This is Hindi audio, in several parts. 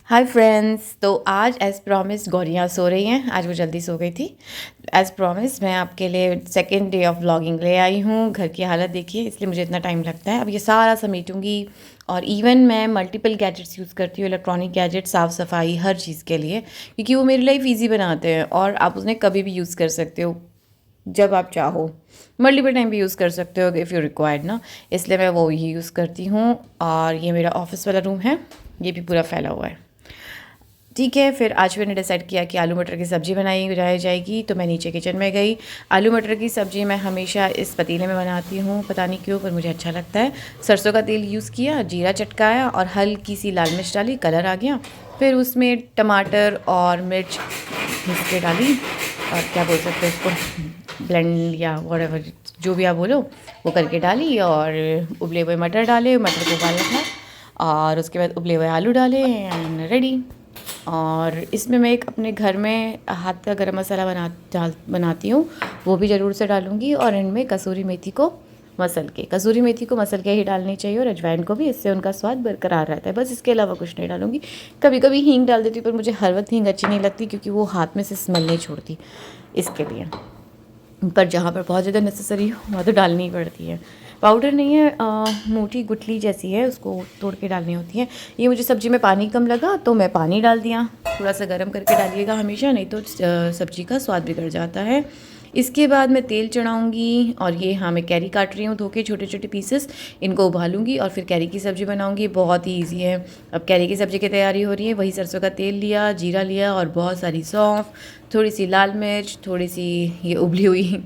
Hi friends. तो आज एज़ प्रॉमिस गौरियाँ सो रही हैं। आज वो जल्दी सो गई थी। एज़ प्रॉमिस मैं आपके लिए सेकेंड डे ऑफ व्लॉगिंग ले आई हूँ। घर की हालत देखिए, इसलिए मुझे इतना टाइम लगता है। अब ये सारा समेटूंगी। और इवन मैं मल्टीपल गैजेट्स यूज़ करती हूँ, इलेक्ट्रॉनिक गैजेट, साफ़ सफाई, हर चीज़ के लिए, क्योंकि वो मेरी लाइफ ईजी बनाते हैं और आप उन्हें कभी भी यूज़ कर सकते हो जब आप चाहो। मल्टीपल टाइम भी यूज़ कर सकते हो इफ़ यू रिक्वायर्ड ना। इसलिए मैं वो ही यूज़ करती हूँ। और ये मेरा ऑफिस वाला रूम है, ये भी पूरा फैला हुआ है। ठीक है, फिर आज मैंने डिसाइड किया कि आलू मटर की सब्ज़ी बनाई जाएगी। तो मैं नीचे किचन में गई। आलू मटर की सब्ज़ी मैं हमेशा इस पतीले में बनाती हूँ, पता नहीं क्यों, पर मुझे अच्छा लगता है। सरसों का तेल यूज़ किया, जीरा चटकाया और हल्की सी लाल मिर्च डाली, कलर आ गया। फिर उसमें टमाटर और मिर्च घिस के डाली, और क्या बोल सकते हैं उसको, ब्लेंड या व्हाटएवर जो भी आप बोलो, वो करके डाली। और उबले हुए मटर डाले, मटर को उबाल रखा, और उसके बाद उबले हुए आलू डाले एंड रेडी। और इसमें मैं एक अपने घर में हाथ का गरम मसाला बनाती हूँ, वो भी ज़रूर से डालूँगी। और इनमें कसूरी मेथी को मसल के ही डालनी चाहिए, और अजवाइन को भी, इससे उनका स्वाद बरकरार रहता है। बस इसके अलावा कुछ नहीं डालूँगी। कभी कभी हींग डाल देती हूँ, पर मुझे हर वक्त हींग अच्छी नहीं लगती, क्योंकि वो हाथ में से स्मेल नहीं छोड़ती, इसके लिए। पर जहाँ पर बहुत ज़्यादा नेसेसरी हो वहाँ तो डालनी ही पड़ती है। पाउडर नहीं है, मोटी गुठली जैसी है, उसको तोड़ के डालनी होती है। ये मुझे सब्ज़ी में पानी कम लगा तो मैं पानी डाल दिया। थोड़ा सा गर्म करके डालिएगा हमेशा, नहीं तो सब्ज़ी का स्वाद बिगड़ जाता है। इसके बाद मैं तेल चढ़ाऊँगी, और ये हाँ, मैं कैरी काट रही हूँ धो के छोटे छोटे पीसेस। इनको उबालूँगी और फिर कैरी की सब्ज़ी बनाऊँगी। बहुत ही ईजी है। अब कैरी की सब्ज़ी की तैयारी हो रही है। वही सरसों का तेल लिया, जीरा लिया, और बहुत सारी सौंफ, थोड़ी सी लाल मिर्च, थोड़ी सी ये उबली हुई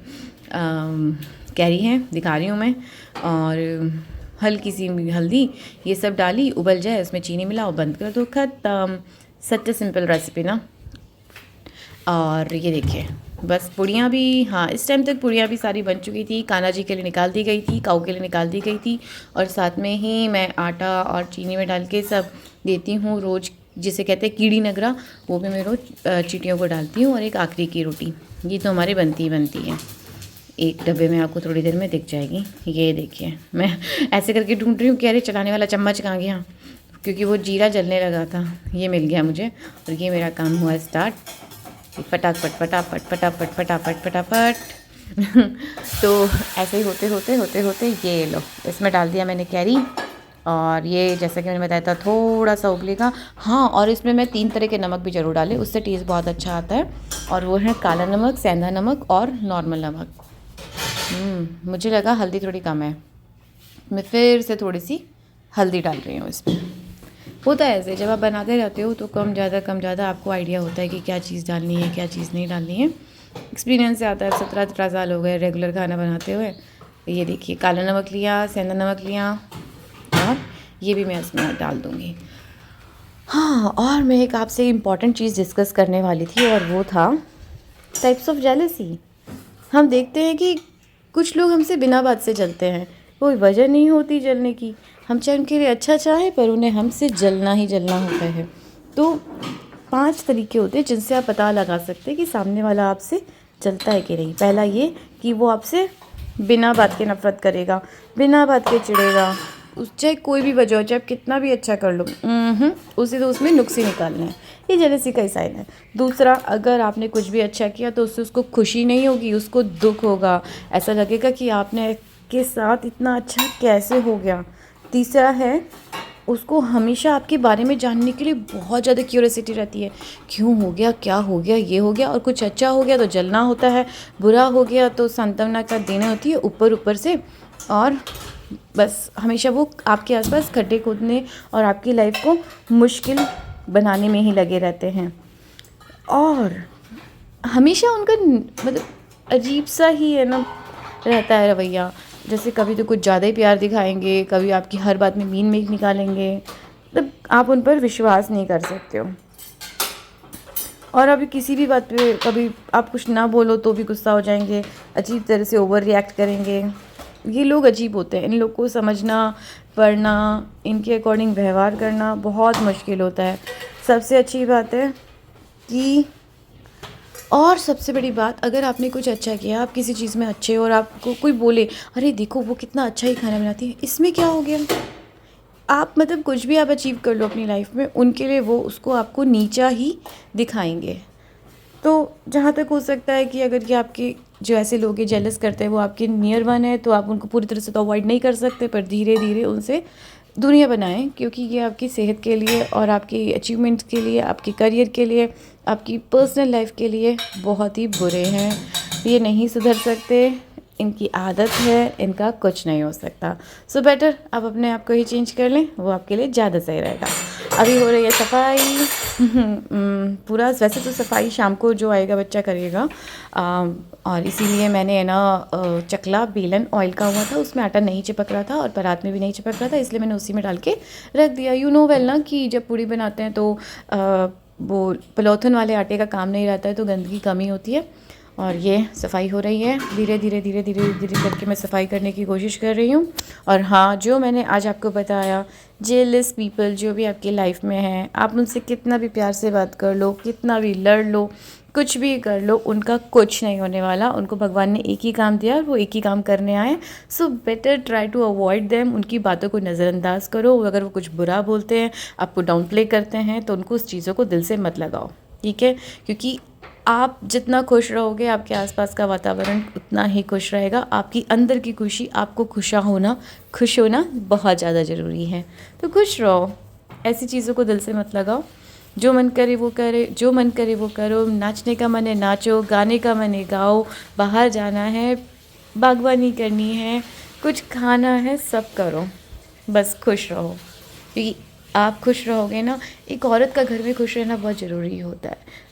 कैरी है, दिखा रही हूँ मैं, और हल्की सी हल्दी, ये सब डाली। उबल जाए उसमें चीनी मिलाओ, बंद कर दो, ख़त्म। सच ए सिंपल रेसिपी ना। और ये देखिए, बस पुड़ियाँ भी, हाँ, इस टाइम तक पुड़ियाँ भी सारी बन चुकी थी। कान्हा जी के लिए निकाल दी गई थी, काऊ के लिए निकाल दी गई थी। और साथ में ही मैं आटा और चीनी में डाल के सब देती हूँ रोज़, जिसे कहते हैं कीड़ी नगरा, वो भी मैं रोज़ चीटियों को डालती हूँ। और एक आखिरी की रोटी, ये तो हमारी बनती ही बनती है। एक डब्बे में आपको थोड़ी देर में दिख जाएगी। ये देखिए, मैं ऐसे करके ढूंढ रही हूँ कि अरे चलाने वाला चम्मच कहाँ गया, क्योंकि वो जीरा जलने लगा था। ये मिल गया मुझे, और ये मेरा काम हुआ स्टार्ट। फटाफट फटाफट फटाफट फटाफट फटाफट तो ऐसे ही होते होते ये लो, इसमें डाल दिया मैंने कैरी। और ये जैसा कि मैंने बताया था, थोड़ा सा उबलेगा। हाँ, और इसमें मैं 3 तरह के नमक भी ज़रूर डाले, उससे टेस्ट बहुत अच्छा आता है। और वो है काला नमक, सेंधा नमक और नॉर्मल नमक। मुझे लगा हल्दी थोड़ी कम है, मैं फिर से थोड़ी सी हल्दी डाल रही हूँ इसमें। होता है ऐसे, जब आप बनाते रहते हो तो कम ज़्यादा आपको आइडिया होता है कि क्या चीज़ डालनी है, क्या चीज़ नहीं डालनी है। एक्सपीरियंस से आता है। 17-18 साल हो गए रेगुलर खाना बनाते हुए। ये देखिए, काला नमक लिया, सेंधा नमक लिया, और ये भी मैं इसमें डाल दूँगी। हाँ, और मैं एक आपसे इम्पॉर्टेंट चीज़ डिस्कस करने वाली थी, और वो था टाइप्स ऑफ जेलसी। हम देखते हैं कि कुछ लोग हमसे बिना बात से जलते हैं, कोई वजह नहीं होती जलने की। हम चाहे उनके लिए अच्छा चाहें, पर उन्हें हमसे जलना ही जलना होता है। तो 5 तरीके होते हैं जिनसे आप पता लगा सकते हैं कि सामने वाला आपसे जलता है कि नहीं। पहला ये कि वो आपसे बिना बात के नफ़रत करेगा, बिना बात के चिढ़ेगा, चाहे कोई भी वजह हो, चाहे आप कितना भी अच्छा कर लो, उसे तो उसमें नुक्स ही निकालना है। ये जेलसी का ही साइन है। दूसरा, अगर आपने कुछ भी अच्छा किया तो उससे उसको खुशी नहीं होगी, उसको दुख होगा। ऐसा लगेगा कि आपने के साथ इतना अच्छा कैसे हो गया। तीसरा है, उसको हमेशा आपके बारे में जानने के लिए बहुत ज़्यादा क्यूरियोसिटी रहती है। क्यों हो गया, क्या हो गया, ये हो गया। और कुछ अच्छा हो गया तो जलना होता है, बुरा हो गया तो सांत्वना का देना होती है ऊपर ऊपर से। और बस हमेशा वो आपके आसपास खड्डे खोदने और आपकी लाइफ को मुश्किल बनाने में ही लगे रहते हैं। और हमेशा उनका मतलब अजीब सा ही है ना, रहता है रवैया। जैसे कभी तो कुछ ज़्यादा ही प्यार दिखाएंगे, कभी आपकी हर बात में मीन मेक निकालेंगे। मतलब आप उन पर विश्वास नहीं कर सकते हो। और अभी किसी भी बात पे कभी आप कुछ ना बोलो तो भी गुस्सा हो जाएंगे, अजीब तरह से ओवर रिएक्ट करेंगे। ये लोग अजीब होते हैं, इन लोग को समझना, पढ़ना, इनके अकॉर्डिंग व्यवहार करना बहुत मुश्किल होता है। सबसे अच्छी बात है कि, और सबसे बड़ी बात, अगर आपने कुछ अच्छा किया, आप किसी चीज़ में अच्छे हो, और आपको कोई बोले अरे देखो वो कितना अच्छा ही खाना बनाती है, इसमें क्या हो गया, आप मतलब कुछ भी आप अचीव कर लो अपनी लाइफ में, उनके लिए वो उसको आपको नीचा ही दिखाएंगे। तो जहाँ तक हो सकता है कि अगर ये आपके जो ऐसे लोग जेलस करते हैं वो आपके नियर वन है, तो आप उनको पूरी तरह से तो अवॉइड नहीं कर सकते, पर धीरे धीरे उनसे दूरियां बनाएं, क्योंकि ये आपकी सेहत के लिए और आपकी अचीवमेंट्स के लिए, आपके करियर के लिए, आपकी पर्सनल लाइफ के लिए बहुत ही बुरे हैं। ये नहीं सुधर सकते, इनकी आदत है, इनका कुछ नहीं हो सकता। सो बेटर आप अपने आप को ही चेंज कर लें, वो आपके लिए ज़्यादा सही रहेगा। अभी हो रही है सफाई पूरा। वैसे तो सफाई शाम को जो आएगा बच्चा करेगा, और इसीलिए मैंने ना चकला बेलन ऑयल का हुआ था, उसमें आटा नहीं चिपक रहा था और परात में भी नहीं चिपक रहा था, इसलिए मैंने उसी में डाल के रख दिया। यू नो वेल ना कि जब पूड़ी बनाते हैं तो वो पलोथन वाले आटे का काम नहीं रहता है, तो गंदगी कमी होती है। और ये सफाई हो रही है, धीरे धीरे धीरे धीरे धीरे करके मैं सफाई करने की कोशिश कर रही हूँ। और हाँ, जो मैंने आज आपको बताया, जेलस पीपल जो भी आपकी लाइफ में हैं, आप उनसे कितना भी प्यार से बात कर लो, कितना भी लड़ लो, कुछ भी कर लो, उनका कुछ नहीं होने वाला। उनको भगवान ने एक ही काम दिया और वो एक ही काम करने आए। So better try to avoid them. उनकी बातों को नज़रअंदाज करो। अगर वो कुछ बुरा बोलते हैं, आपको डाउन प्ले करते हैं, तो उनको उस चीज़ों को दिल से मत लगाओ, ठीक है? क्योंकि आप जितना खुश रहोगे, आपके आसपास का वातावरण उतना ही खुश रहेगा। आपकी अंदर की खुशी, आपको खुश होना बहुत ज़्यादा ज़रूरी है। तो खुश रहो, ऐसी चीज़ों को दिल से मत लगाओ। जो मन करे वो करे, जो मन करे वो करो। नाचने का मन है नाचो, गाने का मन है गाओ, बाहर जाना है, बागवानी करनी है, कुछ खाना है, सब करो, बस खुश रहो। क्योंकि आप खुश रहोगे ना, एक औरत का घर में खुश रहना बहुत ज़रूरी होता है।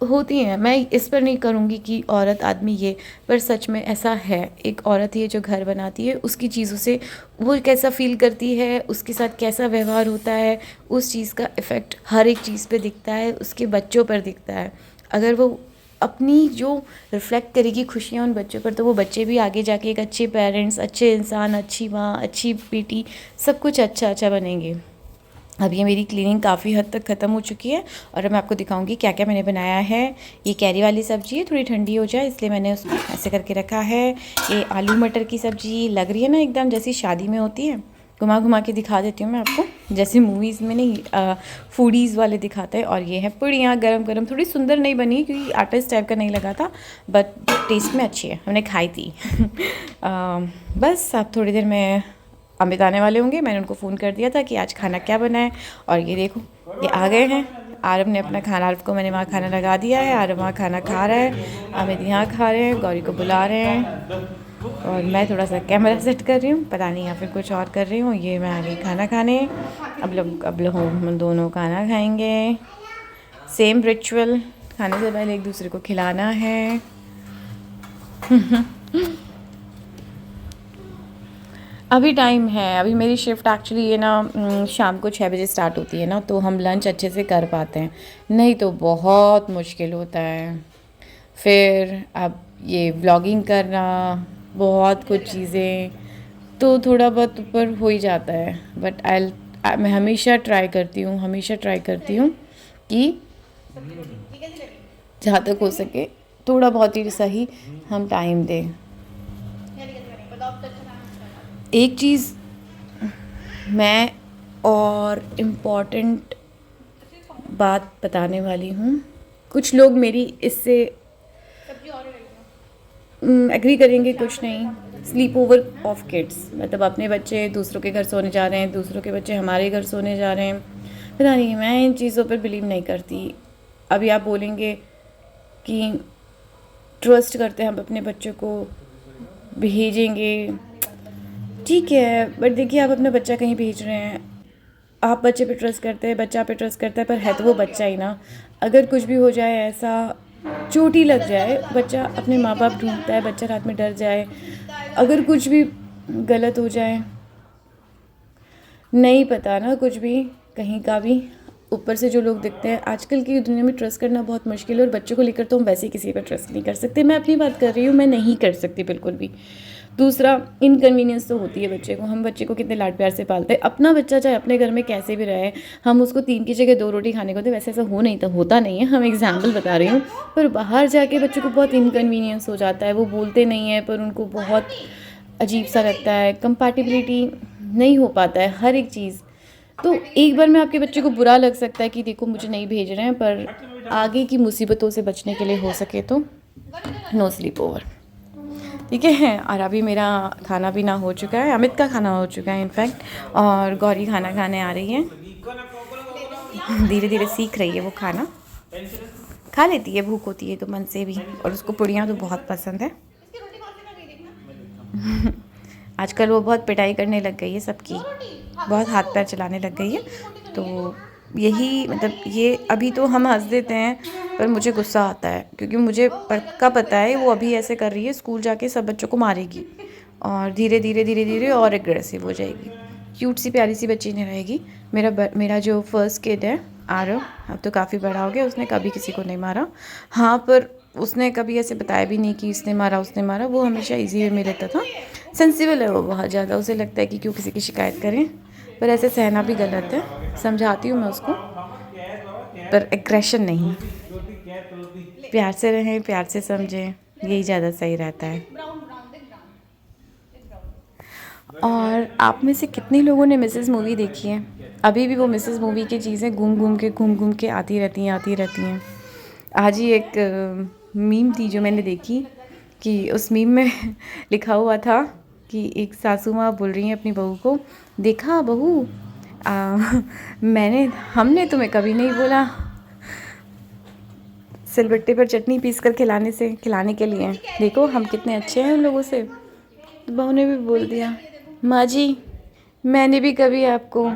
होती हैं, मैं इस पर नहीं करूँगी कि औरत आदमी ये, पर सच में ऐसा है। एक औरत ही है जो घर बनाती है, उसकी चीज़ों से वो कैसा फ़ील करती है, उसके साथ कैसा व्यवहार होता है, उस चीज़ का इफ़ेक्ट हर एक चीज़ पे दिखता है, उसके बच्चों पर दिखता है। अगर वो अपनी जो रिफ्लेक्ट करेगी खुशियाँ उन बच्चों पर, तो वो बच्चे भी आगे जाके एक अच्छे पेरेंट्स, अच्छे इंसान, अच्छी माँ, अच्छी बेटी, सब कुछ अच्छा अच्छा बनेंगे। अब ये मेरी क्लीनिंग काफ़ी हद तक ख़त्म हो चुकी है और अब मैं आपको दिखाऊंगी क्या क्या मैंने बनाया है। ये कैरी वाली सब्ज़ी है, थोड़ी ठंडी हो जाए इसलिए मैंने उसको ऐसे करके रखा है। ये आलू मटर की सब्ज़ी लग रही है ना एकदम जैसी शादी में होती है। घुमा घुमा के दिखा देती हूँ मैं आपको, जैसे मूवीज़ में नहीं फूडीज़ वाले दिखाते हैं। और ये है पूड़ियाँ गरम गरम, थोड़ी सुंदर नहीं बनी क्योंकि आटा इस टाइप का नहीं लगा था, बट टेस्ट में अच्छी है, हमने खाई थी। बस अब थोड़ी देर में अमित आने वाले होंगे। मैंने उनको फ़ोन कर दिया था कि आज खाना क्या बनाए, और ये देखो ये आ गए हैं। आरव ने अपना खाना, आरव को मैंने वहाँ खाना लगा दिया है, आरव वहाँ खाना खा रहा है, अमित यहाँ खा रहे हैं, गौरी को बुला रहे हैं, और मैं थोड़ा सा कैमरा सेट कर रही हूँ, पता नहीं या फिर कुछ और कर रही हूँ। ये मैं आ गई खाना खाने। अब लोग हम दोनों खाना खाएंगे। सेम रिचुअल, खाने से पहले एक दूसरे को खिलाना है। अभी टाइम है, अभी मेरी शिफ्ट एक्चुअली ये ना शाम को 6 बजे स्टार्ट होती है ना, तो हम लंच अच्छे से कर पाते हैं, नहीं तो बहुत मुश्किल होता है। फिर अब ये व्लॉगिंग करना, बहुत कुछ चीज़ें, तो थोड़ा बहुत ऊपर हो ही जाता है। बट मैं हमेशा ट्राई करती हूँ कि जहाँ तक हो सके थोड़ा बहुत ही सही हम टाइम दें। एक चीज़ मैं और इम्पॉर्टेंट बात बताने वाली हूँ, कुछ लोग मेरी इससे एग्री करेंगे, कुछ नहीं। स्लीप ओवर ऑफ किड्स, मतलब अपने बच्चे दूसरों के घर सोने जा रहे हैं, दूसरों के बच्चे हमारे घर सोने जा रहे हैं, पता नहीं, मैं इन चीज़ों पर बिलीव नहीं करती। अभी आप बोलेंगे कि ट्रस्ट करते हैं हम अपने बच्चों को, भेजेंगे, ठीक है, बट देखिए आप अपना बच्चा कहीं भेज रहे हैं, आप बच्चे पे ट्रस्ट करते हैं, बच्चा पे ट्रस्ट करता है, पर है तो वो बच्चा ही ना। अगर कुछ भी हो जाए, ऐसा चोट ही लग जाए, बच्चा अपने माँ बाप ढूंढता है, बच्चा रात में डर जाए, अगर कुछ भी गलत हो जाए, नहीं पता ना कुछ भी कहीं का भी, ऊपर से जो लोग दिखते हैं। आजकल की दुनिया में ट्रस्ट करना बहुत मुश्किल है, और बच्चों को लेकर तो हम वैसे ही किसी पर ट्रस्ट नहीं कर सकते। मैं अपनी बात कर रही हूँ, मैं नहीं कर सकती बिल्कुल भी। दूसरा, इनकन्वीनियंस तो होती है बच्चे को, हम बच्चे को कितने लाड प्यार से पालते हैं। अपना बच्चा चाहे अपने घर में कैसे भी रहे, हम उसको 3 की जगह 2 रोटी खाने को दें, वैसे ऐसा होता नहीं है, हम एग्जाम्पल बता रही हूँ। पर बाहर जाके बच्चों को बहुत इनकन्वीनियंस हो जाता है, वो बोलते नहीं है पर उनको बहुत अजीब सा लगता है। कंपैटिबिलिटी नहीं हो पाता है हर एक चीज़। तो एक बार में आपके बच्चे को बुरा लग सकता है कि देखो मुझे नहीं भेज रहे हैं, पर आगे की मुसीबतों से बचने के लिए हो सके तो नो स्लीप ओवर, ठीक है। और अभी मेरा खाना पीना हो चुका है, अमित का खाना हो चुका है इनफैक्ट, और गौरी खाना खाने आ रही है। धीरे धीरे सीख रही है वो खाना, खा लेती है, भूख होती है तो मन से भी, और उसको पुड़ियाँ तो बहुत पसंद है। आजकल वो बहुत पिटाई करने लग गई है सबकी, बहुत हाथ पैर चलाने लग गई है। तो यही मतलब ये अभी तो हम हंस देते हैं, पर मुझे गुस्सा आता है क्योंकि मुझे पक्का पता है वो अभी ऐसे कर रही है, स्कूल जाके सब बच्चों को मारेगी और धीरे धीरे धीरे धीरे और एग्रेसिव हो जाएगी। क्यूट सी प्यारी सी बच्ची नहीं रहेगी। मेरा जो फर्स्ट किड है आरव, अब तो काफ़ी बड़ा हो गया, उसने कभी किसी को नहीं मारा। हाँ, पर उसने कभी ऐसे बताया भी नहीं कि इसने मारा उसने मारा, वो हमेशा इजी वे में रहता था। सेंसिबल है वो बहुत ज़्यादा, उसे लगता है कि क्यों किसी की शिकायत करें, पर ऐसे सहना भी गलत है। समझाती हूँ मैं उसको, पर एग्रेशन नहीं, प्यार से रहें, प्यार से समझें, यही ज़्यादा सही रहता है। और आप में से कितने लोगों ने मिसेस मूवी देखी है? अभी भी वो मिसेस मूवी की चीज़ें घूम घूम के आती रहती हैं। आज ही एक मीम थी जो मैंने देखी, कि उस मीम में लिखा हुआ था कि एक सासू माँ बोल रही हैं अपनी बहू को, देखा बहू, हमने तुम्हें कभी नहीं बोला सिलबट्टे पर चटनी पीस कर खिलाने के लिए, देखो हम कितने अच्छे हैं उन लोगों से। तो बहू ने भी बोल दिया, माँ जी मैंने भी कभी आपको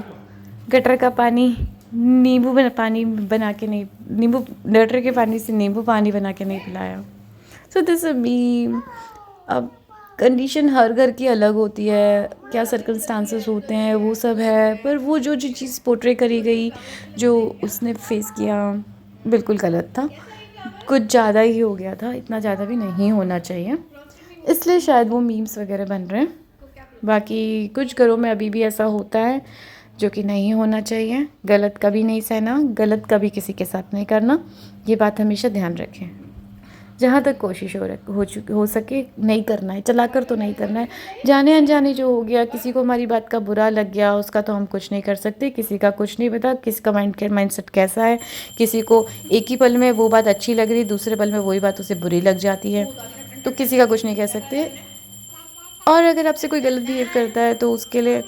गटर का पानी नींबू गटर के पानी से नींबू पानी बना के नहीं पिलाया। So this meme. अब कंडीशन हर घर की अलग होती है, क्या सर्कमस्टांसेस होते हैं वो सब है, पर वो जो चीज़ पोर्ट्रे करी गई, जो उसने फेस किया, बिल्कुल गलत था। कुछ ज़्यादा ही हो गया था, इतना ज़्यादा भी नहीं होना चाहिए, इसलिए शायद वो मीम्स वगैरह बन रहे हैं। बाकी कुछ घरों में अभी भी ऐसा होता है जो कि नहीं होना चाहिए। गलत कभी नहीं सहना, गलत कभी किसी के साथ नहीं करना, ये बात हमेशा ध्यान रखें। जहाँ तक कोशिश हो सके नहीं करना है, चलाकर तो नहीं करना है। जाने अनजाने जो हो गया, किसी को हमारी बात का बुरा लग गया, उसका तो हम कुछ नहीं कर सकते, किसी का कुछ नहीं पता, किसका माइंडसेट कैसा है। किसी को एक ही पल में वो बात अच्छी लग रही, दूसरे पल में वही बात उसे बुरी लग जाती है, तो किसी का कुछ नहीं कह सकते। और अगर आपसे कोई गलत बिहेव करता है तो उसके लिए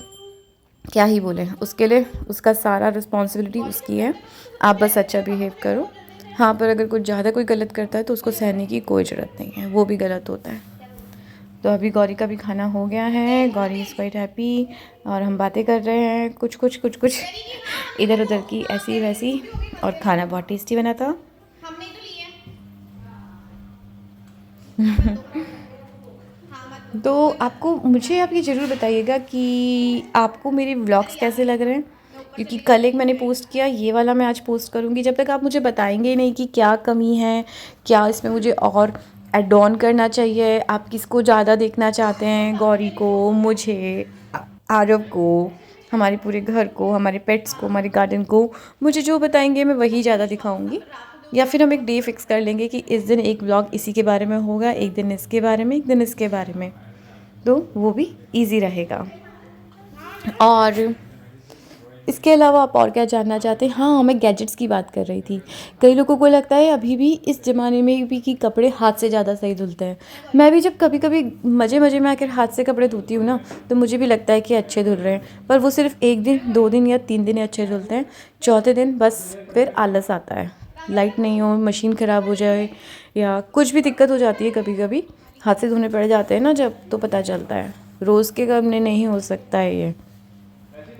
क्या ही बोलें, उसके लिए उसका सारा रिस्पॉन्सिबिलिटी उसकी है, आप बस अच्छा बिहेव करो। हाँ, पर अगर कुछ ज़्यादा कोई गलत करता है तो उसको सहने की कोई ज़रूरत नहीं है, वो भी गलत होता है। तो अभी गौरी का भी खाना हो गया है, गौरी इज़ क्वाइट हैप्पी, और हम बातें कर रहे हैं कुछ इधर उधर की ऐसी वैसी, और खाना बहुत टेस्टी बना था। तो आपको मुझे आप ये ज़रूर बताइएगा कि आपको मेरे व्लॉग्स कैसे लग रहे हैं, क्योंकि कल एक मैंने पोस्ट किया, ये वाला मैं आज पोस्ट करूँगी। जब तक आप मुझे बताएंगे ही नहीं कि क्या कमी है, क्या इसमें मुझे और ऐड ऑन करना चाहिए, आप किसको ज़्यादा देखना चाहते हैं, गौरी को, मुझे, आरव को, हमारे पूरे घर को, हमारे पेट्स को, हमारे गार्डन को, मुझे जो बताएंगे मैं वही ज़्यादा दिखाऊंगी। या फिर हम एक डे फिक्स कर लेंगे कि इस दिन एक व्लॉग इसी के बारे में होगा, एक दिन इसके बारे में, एक दिन इसके बारे में, तो वो भी इजी रहेगा। और इसके अलावा आप और क्या जानना चाहते हैं? हाँ, मैं गैजेट्स की बात कर रही थी। कई लोगों को लगता है अभी भी इस ज़माने में भी कि कपड़े हाथ से ज़्यादा सही धुलते हैं। मैं भी जब कभी कभी मज़े मज़े में आकर हाथ से कपड़े धोती हूँ ना, तो मुझे भी लगता है कि अच्छे धुल रहे हैं, पर वो सिर्फ 1 दिन 2 दिन या 3 दिन अच्छे धुलते हैं। चौथे दिन बस फिर आलस आता है, लाइट नहीं हो, मशीन ख़राब हो जाए, या कुछ भी दिक्कत हो जाती है। कभी कभी हाथ से धोने पड़ जाते हैं ना जब, तो पता चलता है। रोज़ के करने नहीं हो सकता है ये।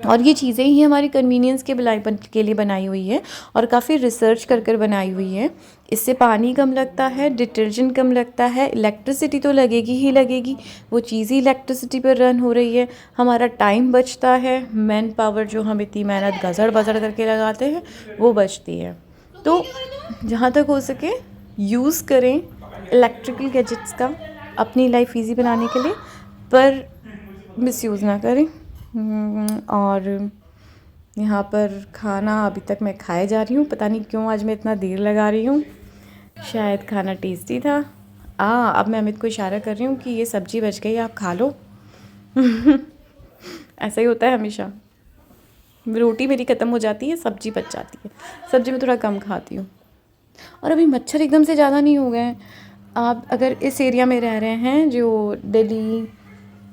और ये चीज़ें ही हमारी कन्वीनियंस के लिए बनाई हुई है, और काफ़ी रिसर्च कर बनाई हुई है। इससे पानी कम लगता है, डिटर्जेंट कम लगता है, इलेक्ट्रिसिटी तो लगेगी ही लगेगी, वो चीज़ ही इलेक्ट्रिसिटी पर रन हो रही है, हमारा टाइम बचता है, मैन पावर जो हम इतनी मेहनत गज़ड़ बज़ड़ करके लगाते हैं वो बचती है। तो जहाँ तक हो सके यूज़ करें इलेक्ट्रिकल गैजेट्स का अपनी लाइफ ईजी बनाने के लिए, पर मिसयूज़ ना करें। और यहाँ पर खाना अभी तक मैं खाए जा रही हूँ, पता नहीं क्यों आज मैं इतना देर लगा रही हूँ, शायद खाना टेस्टी था। अब मैं अमित को इशारा कर रही हूँ कि ये सब्ज़ी बच गई, आप खा लो। ऐसा ही होता है हमेशा। रोटी मेरी ख़त्म हो जाती है, सब्ज़ी बच जाती है। सब्ज़ी मैं थोड़ा कम खाती हूँ। और अभी मच्छर एकदम से ज़्यादा नहीं हो गए हैं। आप अगर इस एरिया में रह रहे हैं जो दिल्ली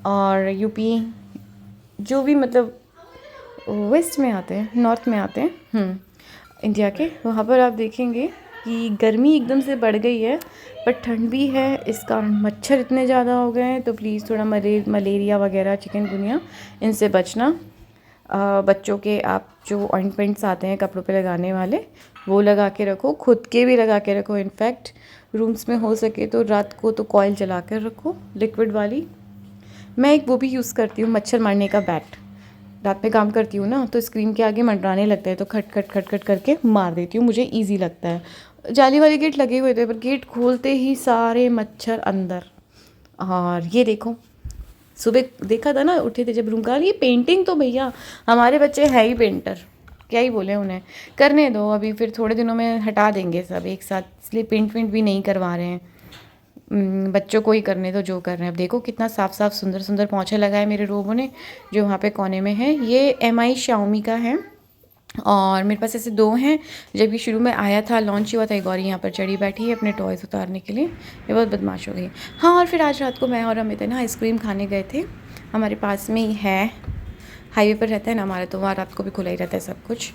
और यूपी, जो भी मतलब वेस्ट में आते हैं, नॉर्थ में आते हैं इंडिया के, वहाँ पर आप देखेंगे कि गर्मी एकदम से बढ़ गई है, पर ठंड भी है। इस कारण मच्छर इतने ज़्यादा हो गए हैं, तो प्लीज़ थोड़ा मलेरिया वगैरह, चिकनगुनिया, इनसे बचना। बच्चों के आप जो ऑइंटमेंट्स आते हैं कपड़ों पे लगाने वाले, वो लगा के रखो, खुद के भी लगा के रखो। इनफैक्ट रूम्स में हो सके तो रात को तो कॉइल जला कर रखो, लिक्विड वाली। मैं एक वो भी यूज़ करती हूँ, मच्छर मारने का बैट। रात में काम करती हूँ ना, तो स्क्रीन के आगे मंडराने लगता है, तो खट खट खट खट करके मार देती हूँ, मुझे ईजी लगता है। जाली वाले गेट लगे हुए थे, पर गेट खोलते ही सारे मच्छर अंदर। और ये देखो, सुबह देखा था ना, उठे थे जब रूम का, ये पेंटिंग तो भैया हमारे बच्चे है ही पेंटर, क्या ही बोले उन्हें। करने दो, अभी फिर थोड़े दिनों में हटा देंगे सब एक साथ, इसलिए पेंट वेंट भी नहीं करवा रहे हैं। बच्चों को ही करने दो जो कर रहे हैं। अब देखो कितना साफ साफ सुंदर सुंदर पोंछे लगाए मेरे रोबो ने, जो वहाँ पे कोने में है। ये MI Xiaomi का है, और मेरे पास ऐसे 2 हैं। जब ये शुरू में आया था, लॉन्च हुआ था, एक गौरी यहाँ पर चढ़ी बैठी है अपने टॉयज़ उतारने के लिए, ये बहुत बदमाश हो गई। हाँ, और फिर आज रात को मैं और अमित है ना आइसक्रीम खाने गए थे, हमारे पास में ही है, हाईवे पर रहता है ना हमारा, तो वहाँ रात को भी खुला ही रहता है सब कुछ।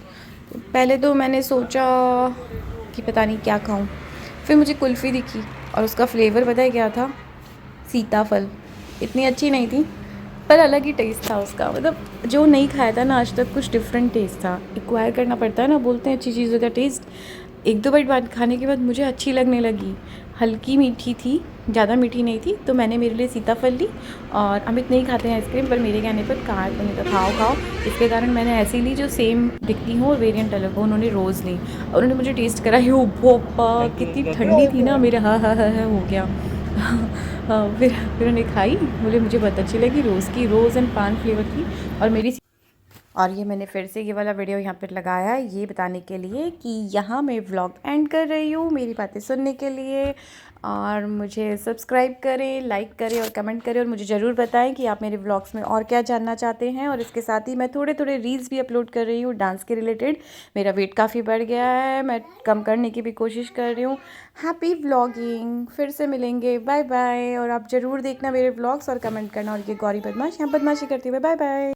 पहले तो मैंने सोचा कि पता नहीं क्या खाऊं, फिर मुझे कुल्फ़ी दिखी, और उसका फ्लेवर पता है क्या था? सीताफल। इतनी अच्छी नहीं थी, पर अलग ही टेस्ट था उसका, मतलब जो नहीं खाया था ना आज तक, कुछ डिफरेंट टेस्ट था। एक्वायर करना पड़ता है ना, बोलते हैं अच्छी चीज़ों का टेस्ट। एक दो बाइट बाद खाने के बाद मुझे अच्छी लगने लगी। हल्की मीठी थी, ज़्यादा मीठी नहीं थी, तो मैंने मेरे लिए सीताफल ली। और अमित नहीं खाते हैं आइसक्रीम, पर मेरे कहने पर कहा तो नहीं था, खाओ खाओ। इसके कारण मैंने ऐसी ली जो सेम दिखती हो और वेरिएंट अलग हो। उन्होंने रोज़ ली, और उन्होंने मुझे टेस्ट कराई, ओ पापा कितनी ठंडी थी ना, मेरा हा हो गया। हाँ, फिर उन्हें खाई, बोले मुझे बहुत अच्छी लगी, रोज़ एंड पान फ्लेवर थी। और मेरी, और ये मैंने फिर से ये वाला वीडियो यहाँ पर लगाया है ये बताने के लिए कि यहाँ मैं व्लॉग एंड कर रही हूँ, मेरी बातें सुनने के लिए। और मुझे सब्सक्राइब करें, लाइक करें और कमेंट करें, और मुझे ज़रूर बताएं कि आप मेरे व्लॉग्स में और क्या जानना चाहते हैं। और इसके साथ ही मैं थोड़े थोड़े रील्स भी अपलोड कर रही हूँ डांस के रिलेटेड। मेरा वेट काफ़ी बढ़ गया है, मैं कम करने की भी कोशिश कर रही हूँ। हैप्पी व्लॉगिंग, फिर से मिलेंगे, बाय बाय। और आप ज़रूर देखना मेरे व्लॉग्स और कमेंट करना। और ये गौरी बदमाश यहाँ बदमाशी करती हुई, बाय बाय।